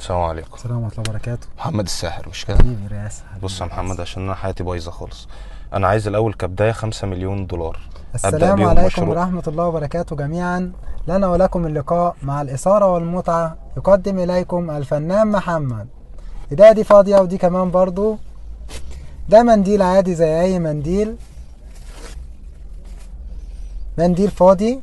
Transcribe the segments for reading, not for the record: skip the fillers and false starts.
السلام عليكم. السلام ورحمة الله وبركاته. محمد الساحر مش كده؟ حبيبي رياس. بص يا محمد، عشان انا حياتي بايظه خالص. انا عايز الاول كبدايه 5 مليون دولار. السلام عليكم ورحمة الله وبركاته جميعا. لنا ولكم اللقاء مع الإثارة والمتعة. يقدم إليكم الفنان محمد. إيديا دي فاضية ودي كمان برضو. ده منديل عادي زي أي منديل، منديل فاضي.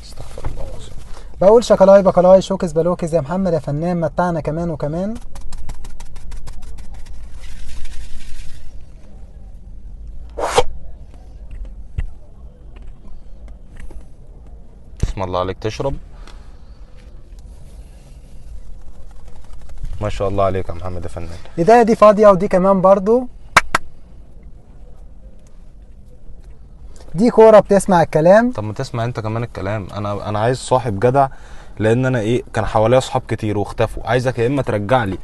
استغفر الله العظيم. بقول شكلاي بكلاي شوكس بلوكس يا محمد يا فنان، متعنا كمان وكمان. بسم الله عليك تشرب. ما شاء الله عليك يا محمد يا فنان. إيديا دي فاضية ودي كمان برضو. دي كورة بتسمع الكلام. طب ما تسمع انت كمان الكلام. انا عايز صاحب جدع، لان انا كان حواليا صحاب كتير واختفوا. عايزك يا اما ترجع لي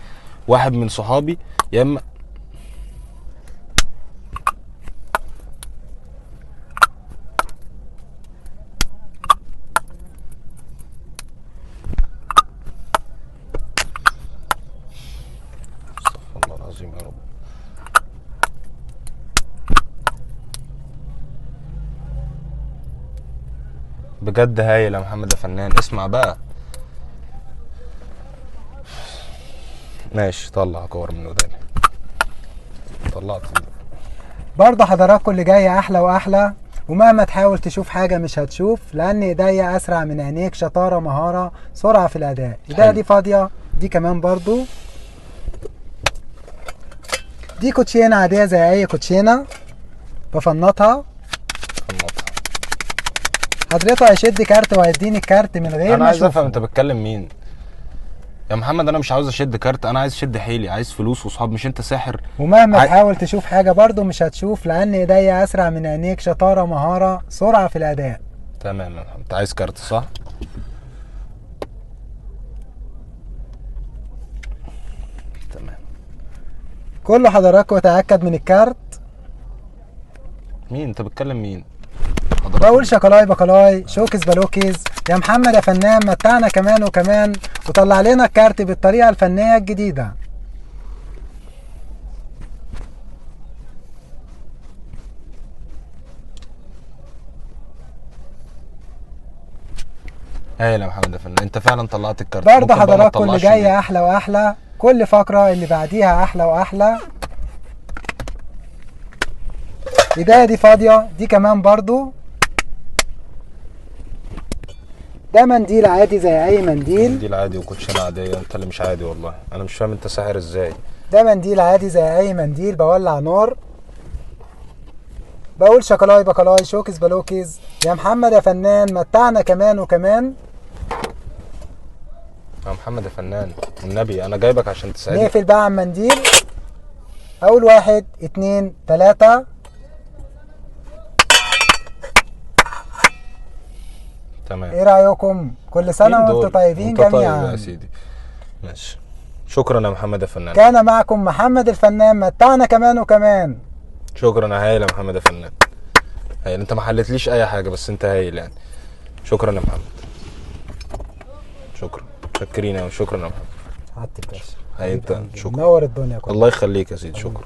واحد من صحابي، يا اما استغفر الله العظيم يا رب. بجد هايل يا محمد يا فنان. اسمع بقى. ماشي، طلع كور من وداني. طلعت برضه حضراتكم اللي جاية أحلى وأحلى، ومهما تحاول تشوف حاجة مش هتشوف، لأن إيديا أسرع من عينيك. شطارة، مهارة، سرعة في الأداء. إيديا دي فاضية دي كمان برضه. دي كوتشينة عادية زي أي كوتشينة، بفنطها. حضرته هيشد كارت وهيديني الكارت من غير ما انا عايز افهم اشوفه. انت بتكلم مين يا محمد. انا مش عاوز اشد كارت، انا عايز اشد حيلي، عايز فلوس وصحاب. مش انت ساحر؟ ومهما تحاول تشوف حاجة برضه مش هتشوف، لأن إيديا أسرع من عينيك. شطارة، مهارة، سرعة في الأداء. تمام يا محمد. انت عايز كارت صح؟ تمام. كل حضراتكم اتأكد من الكارت. مين انت بتكلم مين؟ بقول شكلاي بكلاي شوكس بلوكيز يا محمد يا فنان، متعنا كمان وكمان، وطلع لنا الكارت بالطريقة الفنية الجديدة. هايل يا محمد يا فنان. انت فعلا طلعت الكارت. برضه ممكن بقى ما حضراتكم اللي تطلعش جاية أحلى وأحلى، كل فقرة اللي بعديها أحلى وأحلى. إيديا دي فاضية دي كمان برضه. ده منديل عادي زي أي منديل. منديل عادي وكوتشينه عاديه. انت اللي مش عادي والله. انا مش فاهم انت ساحر ازاي. ده منديل عادي زي أي منديل، بولع نار. بقول شكلاي بكلاي شوكس بلوكيز يا محمد يا فنان، متعنا كمان وكمان. يا محمد يا فنان والنبي انا جايبك عشان تساعدني. نقفل بقى على المنديل. أول 1 2 3. تمام. ايه رأيكم؟ كل سنة وانتم طيبين جميعا. طيب يا سيدي. ماشي. شكرا يا محمد يا فنان. كان معكم محمد الفنان، متعنا كمان وكمان. شكرا يا هايل يا محمد يا فنان. هايل. انت ما حلتليش اي حاجه بس انت هايل يعني. شكرا يا محمد. شكرا. شكرين يا شكرا يا محمد. حتى الباشا. هاي انت شكرا. نور الدنيا كلها. الله يخليك يا سيدي. شكرا.